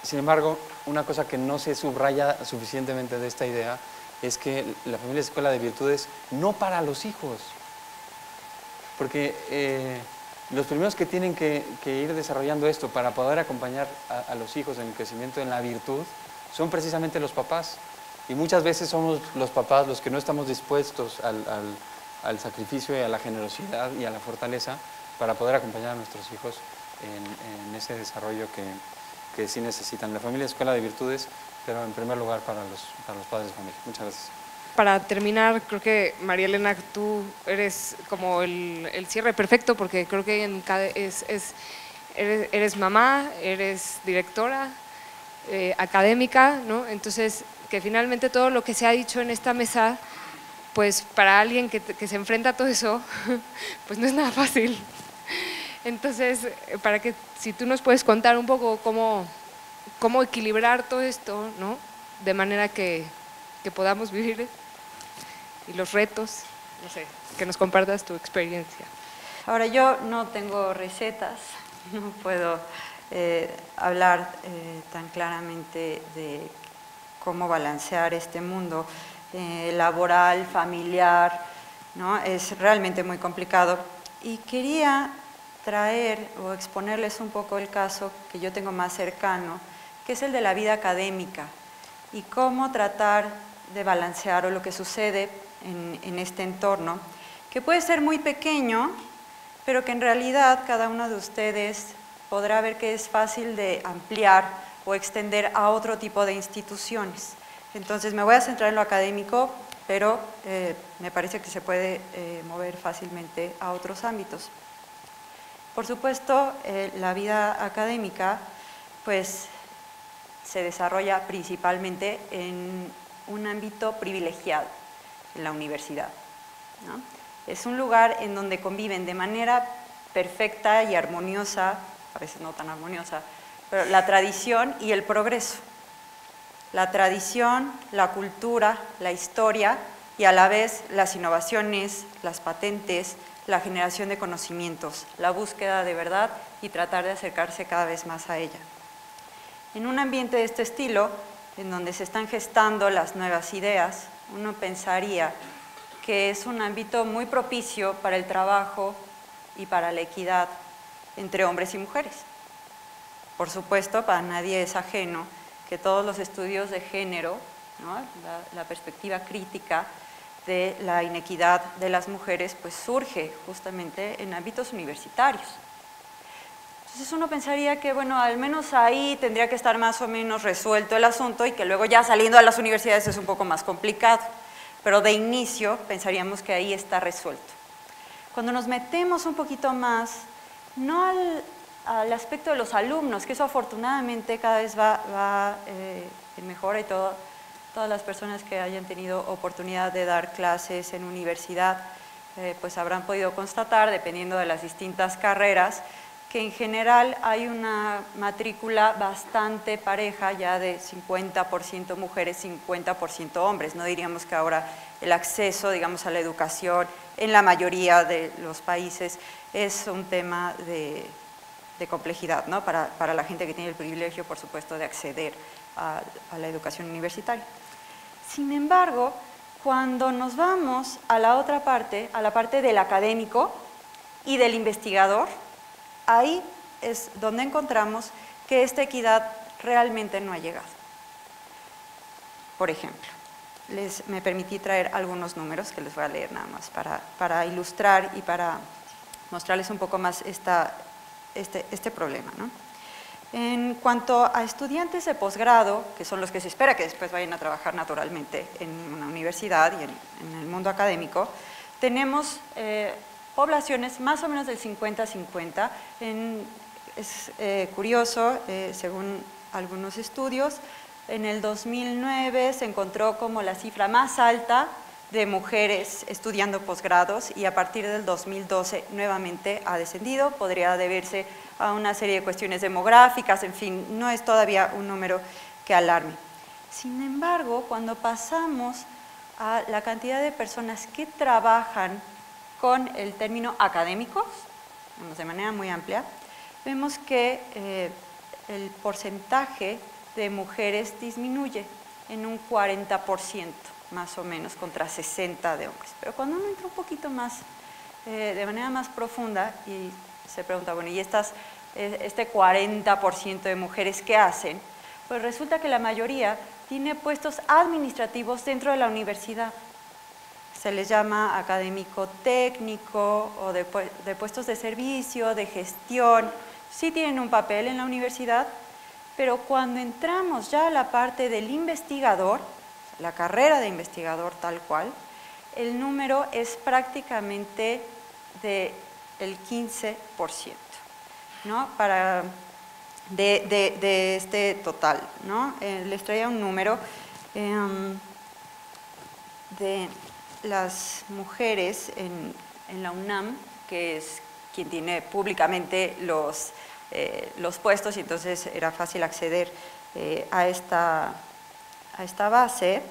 Sin embargo, una cosa que no se subraya suficientemente de esta idea es que la familia es escuela de virtudes no para los hijos. Porque los primeros que tienen que ir desarrollando esto para poder acompañar a los hijos en el crecimiento en la virtud son precisamente los papás. Y muchas veces somos los papás los que no estamos dispuestos al sacrificio y a la generosidad y a la fortaleza para poder acompañar a nuestros hijos en ese desarrollo que sí necesitan. La familia es escuela de virtudes, pero en primer lugar para los padres de familia. Muchas gracias. para terminar, creo que María Elena, tú eres como el cierre perfecto, porque creo que eres mamá, eres directora, académica, ¿no? Entonces, que finalmente todo lo que se ha dicho en esta mesa, pues para alguien que se enfrenta a todo eso, pues no es nada fácil. Entonces, si tú nos puedes contar un poco cómo equilibrar todo esto, ¿no? De manera que podamos vivir, y los retos, no sé, que nos compartas tu experiencia. Ahora, yo no tengo recetas, no puedo hablar tan claramente de cómo balancear este mundo laboral, familiar, ¿no? Es realmente muy complicado. Y quería traer o exponerles un poco el caso que yo tengo más cercano, que es el de la vida académica, y cómo tratar de balancear o lo que sucede en este entorno, que puede ser muy pequeño, pero que en realidad cada uno de ustedes podrá ver que es fácil de ampliar o extender a otro tipo de instituciones. Entonces me voy a centrar en lo académico, pero me parece que se puede mover fácilmente a otros ámbitos. Por supuesto, la vida académica pues, se desarrolla principalmente en un ámbito privilegiado, en la universidad, ¿no? Es un lugar en donde conviven de manera perfecta y armoniosa, a veces no tan armoniosa, pero la tradición y el progreso. La tradición, la cultura, la historia y a la vez las innovaciones, las patentes, la generación de conocimientos, la búsqueda de verdad y tratar de acercarse cada vez más a ella. En un ambiente de este estilo, en donde se están gestando las nuevas ideas, uno pensaría que es un ámbito muy propicio para el trabajo y para la equidad entre hombres y mujeres. Por supuesto, para nadie es ajeno que todos los estudios de género, ¿no? la perspectiva crítica de la inequidad de las mujeres, pues surge justamente en ámbitos universitarios. Entonces uno pensaría que, bueno, al menos ahí tendría que estar más o menos resuelto el asunto y que luego ya saliendo a las universidades es un poco más complicado, pero de inicio pensaríamos que ahí está resuelto. Cuando nos metemos un poquito más, no al aspecto de los alumnos, que eso afortunadamente cada vez va en mejora y todas las personas que hayan tenido oportunidad de dar clases en universidad, pues habrán podido constatar, dependiendo de las distintas carreras, que en general hay una matrícula bastante pareja, ya de 50% mujeres, 50% hombres. No diríamos que ahora el acceso, digamos, a la educación en la mayoría de los países es un tema de complejidad, ¿no? Para la gente que tiene el privilegio, por supuesto, de acceder a la educación universitaria. Sin embargo, cuando nos vamos a la otra parte, a la parte del académico y del investigador, ahí es donde encontramos que esta equidad realmente no ha llegado. Por ejemplo, me permití traer algunos números que les voy a leer nada más para ilustrar y para mostrarles un poco más este problema, ¿no? En cuanto a estudiantes de posgrado, que son los que se espera que después vayan a trabajar naturalmente en una universidad y en el mundo académico, tenemos poblaciones más o menos del 50-50. Es curioso, según algunos estudios, en el 2009 se encontró como la cifra más alta de mujeres estudiando posgrados y a partir del 2012 nuevamente ha descendido. Podría deberse a una serie de cuestiones demográficas, en fin, no es todavía un número que alarme. Sin embargo, cuando pasamos a la cantidad de personas que trabajan con el término académicos, de manera muy amplia, vemos que el porcentaje de mujeres disminuye en un 40%, más o menos, contra 60% de hombres. Pero cuando uno entra un poquito más, de manera más profunda, y se pregunta, bueno, ¿y este 40% de mujeres qué hacen? Pues resulta que la mayoría tiene puestos administrativos dentro de la universidad. Se les llama académico técnico o de puestos de servicio, de gestión. Sí tienen un papel en la universidad, pero cuando entramos ya a la parte del investigador, la carrera de investigador tal cual, el número es prácticamente del 15%, ¿no? De este total, ¿no? Les traía un número de las mujeres en la UNAM, que es quien tiene públicamente los puestos, y entonces era fácil acceder a esta base.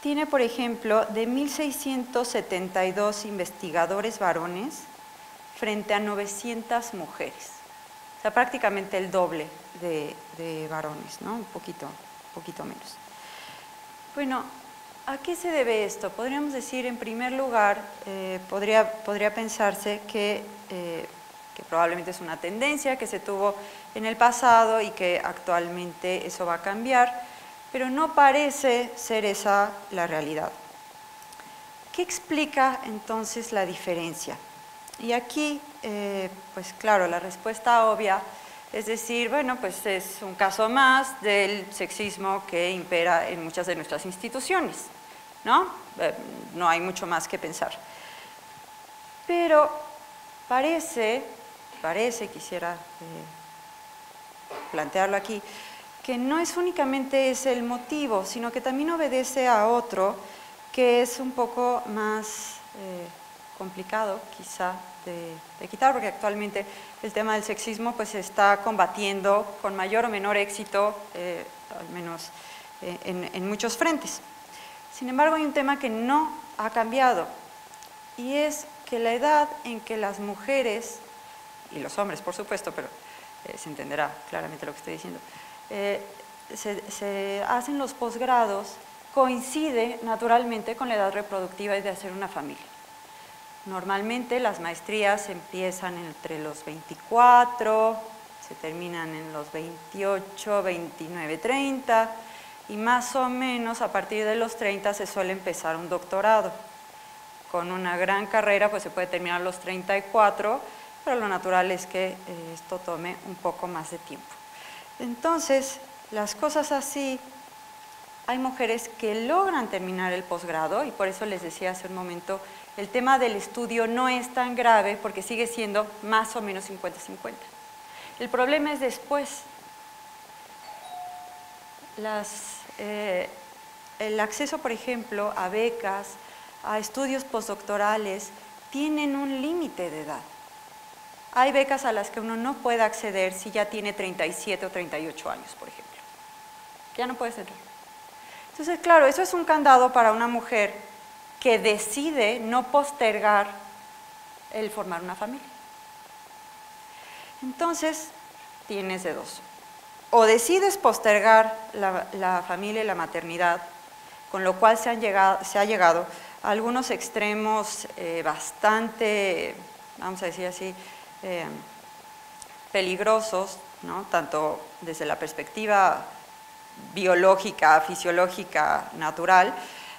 Tiene, por ejemplo, de 1.672 investigadores varones frente a 900 mujeres. O sea, prácticamente el doble de varones, ¿no? Un poquito menos. Bueno, ¿a qué se debe esto? Podríamos decir, en primer lugar, podría pensarse que probablemente es una tendencia que se tuvo en el pasado y que actualmente eso va a cambiar, pero no parece ser esa la realidad. ¿Qué explica entonces la diferencia? Y aquí, pues claro, la respuesta obvia es decir, bueno, pues es un caso más del sexismo que impera en muchas de nuestras instituciones, ¿no? No hay mucho más que pensar. Pero parece, quisiera plantearlo aquí, que no es únicamente ese el motivo, sino que también obedece a otro que es un poco más complicado quizá de quitar, porque actualmente el tema del sexismo pues se está combatiendo con mayor o menor éxito, al menos en muchos frentes. Sin embargo, hay un tema que no ha cambiado, y es que la edad en que las mujeres, y los hombres por supuesto, pero se entenderá claramente lo que estoy diciendo, se hacen los posgrados, coincide naturalmente con la edad reproductiva y de hacer una familia. Normalmente las maestrías empiezan entre los 24, se terminan en los 28, 29, 30, y más o menos a partir de los 30 se suele empezar un doctorado. Con una gran carrera pues se puede terminar a los 34, pero lo natural es que esto tome un poco más de tiempo. Entonces, las cosas así, hay mujeres que logran terminar el posgrado, y por eso les decía hace un momento, el tema del estudio no es tan grave porque sigue siendo más o menos 50-50. El problema es después. El acceso, por ejemplo, a becas, a estudios postdoctorales, tienen un límite de edad. Hay becas a las que uno no puede acceder si ya tiene 37 o 38 años, por ejemplo. Ya no puedes entrar. Entonces, claro, eso es un candado para una mujer que decide no postergar el formar una familia. Entonces, tienes de dos. O decides postergar la familia y la maternidad, con lo cual se ha llegado a algunos extremos bastante, vamos a decir así, peligrosos, ¿no? Tanto desde la perspectiva biológica, fisiológica, natural,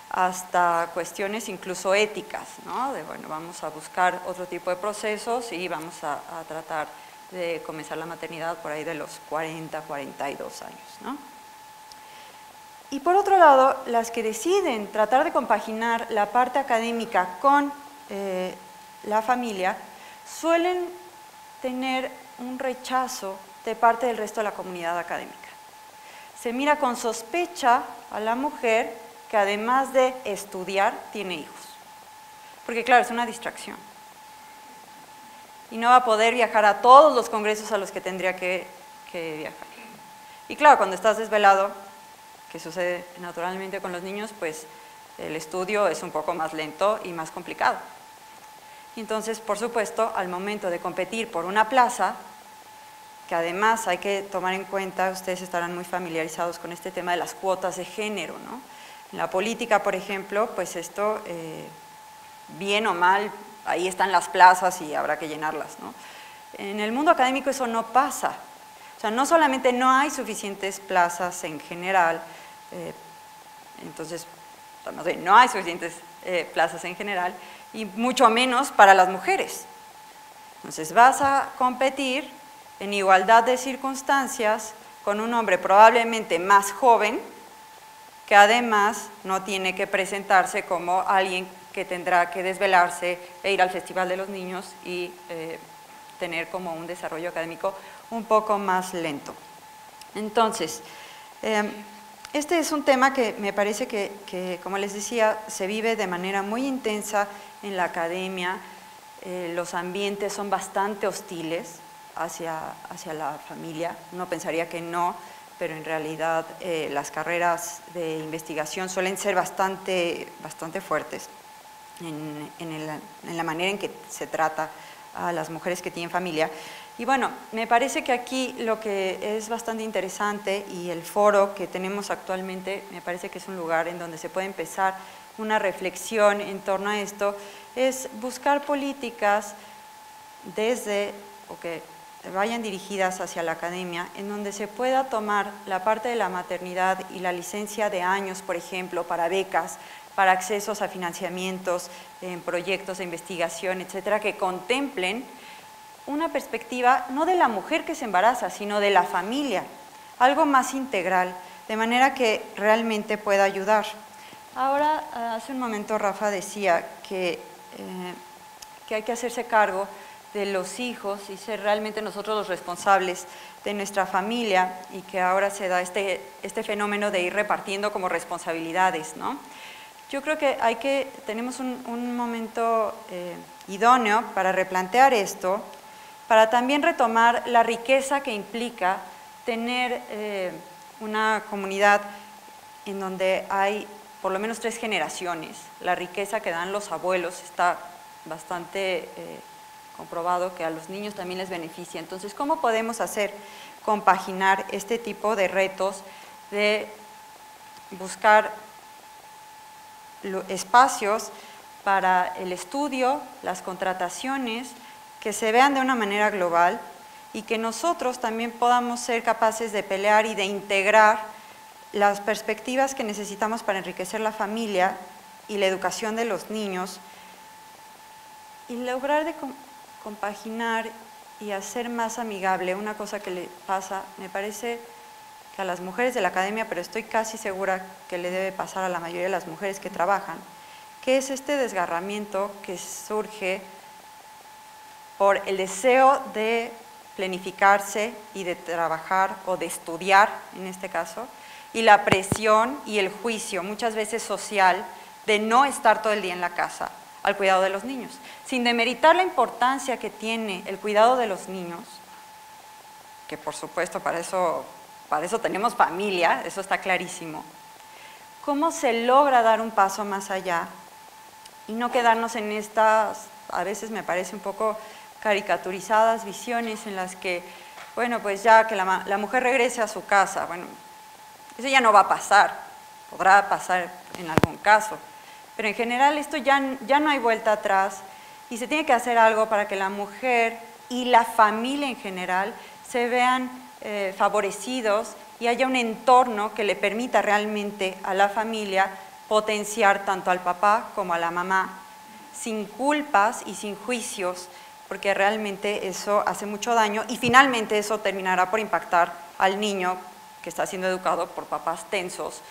hasta cuestiones incluso éticas, ¿no? De, bueno, vamos a buscar otro tipo de procesos y vamos a tratar de comenzar la maternidad por ahí de los 40, 42 años, ¿no? Y por otro lado, las que deciden tratar de compaginar la parte académica con la familia, suelen tener un rechazo de parte del resto de la comunidad académica. Se mira con sospecha a la mujer que además de estudiar, tiene hijos. Porque claro, es una distracción. Y no va a poder viajar a todos los congresos a los que tendría que viajar. Y claro, cuando estás desvelado, que sucede naturalmente con los niños, pues el estudio es un poco más lento y más complicado. Y entonces, por supuesto, al momento de competir por una plaza, que además hay que tomar en cuenta, ustedes estarán muy familiarizados con este tema de las cuotas de género, ¿no? En la política, por ejemplo, pues esto, bien o mal, ahí están las plazas y habrá que llenarlas, ¿no? En el mundo académico eso no pasa. O sea, no solamente no hay suficientes plazas en general, entonces, no hay suficientes plazas en general, y mucho menos para las mujeres. Entonces vas a competir en igualdad de circunstancias con un hombre probablemente más joven, que además no tiene que presentarse como alguien que tendrá que desvelarse e ir al Festival de los Niños y tener como un desarrollo académico un poco más lento. Entonces, este es un tema que me parece que, como les decía, se vive de manera muy intensa en la academia. Los ambientes son bastante hostiles hacia la familia. Uno pensaría que no, pero en realidad las carreras de investigación suelen ser bastante fuertes en la manera en que se trata a las mujeres que tienen familia. Y bueno, me parece que aquí lo que es bastante interesante, y el foro que tenemos actualmente me parece que es un lugar en donde se puede empezar una reflexión en torno a esto, es buscar políticas o que vayan dirigidas hacia la academia, en donde se pueda tomar la parte de la maternidad y la licencia de años, por ejemplo, para becas, para accesos a financiamientos en proyectos de investigación, etcétera, que contemplen una perspectiva no de la mujer que se embaraza, sino de la familia, algo más integral, de manera que realmente pueda ayudar. Ahora, hace un momento Rafa decía que hay que hacerse cargo de los hijos y ser realmente nosotros los responsables de nuestra familia, y que ahora se da este fenómeno de ir repartiendo como responsabilidades, ¿no? Yo creo que tenemos un momento idóneo para replantear esto, para también retomar la riqueza que implica tener una comunidad en donde hay por lo menos 3 generaciones. La riqueza que dan los abuelos está bastante comprobado que a los niños también les beneficia. Entonces, ¿cómo podemos compaginar este tipo de retos de buscar espacios para el estudio, las contrataciones, que se vean de una manera global, y que nosotros también podamos ser capaces de pelear y de integrar las perspectivas que necesitamos para enriquecer la familia y la educación de los niños, y lograr de compaginar y hacer más amigable una cosa que le pasa, me parece que a las mujeres de la academia, pero estoy casi segura que le debe pasar a la mayoría de las mujeres que trabajan, que es este desgarramiento que surge por el deseo de planificarse y de trabajar o de estudiar, en este caso, y la presión y el juicio, muchas veces social, de no estar todo el día en la casa al cuidado de los niños, sin demeritar la importancia que tiene el cuidado de los niños, que por supuesto para eso tenemos familia, eso está clarísimo. ¿Cómo se logra dar un paso más allá y no quedarnos en estas, a veces me parece un poco caricaturizadas visiones en las que, bueno, pues ya que la mujer regrese a su casa, bueno, eso ya no va a pasar, podrá pasar en algún caso, pero en general esto ya no hay vuelta atrás, y se tiene que hacer algo para que la mujer y la familia en general se vean favorecidos y haya un entorno que le permita realmente a la familia potenciar tanto al papá como a la mamá, sin culpas y sin juicios, porque realmente eso hace mucho daño, y finalmente eso terminará por impactar al niño que está siendo educado por papás tensos,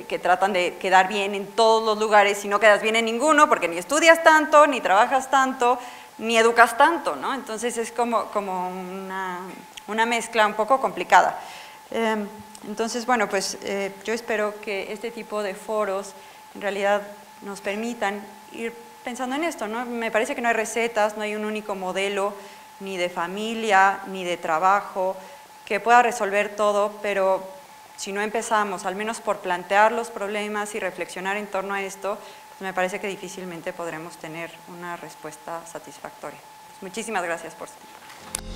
que tratan de quedar bien en todos los lugares y no quedas bien en ninguno, porque ni estudias tanto, ni trabajas tanto, ni educas tanto, ¿no? Entonces es como una mezcla un poco complicada. Entonces, bueno, pues yo espero que este tipo de foros en realidad nos permitan ir pensando en esto, ¿no? Me parece que no hay recetas, no hay un único modelo, ni de familia, ni de trabajo, que pueda resolver todo, pero si no empezamos, al menos por plantear los problemas y reflexionar en torno a esto, pues me parece que difícilmente podremos tener una respuesta satisfactoria. Pues muchísimas gracias por su tiempo.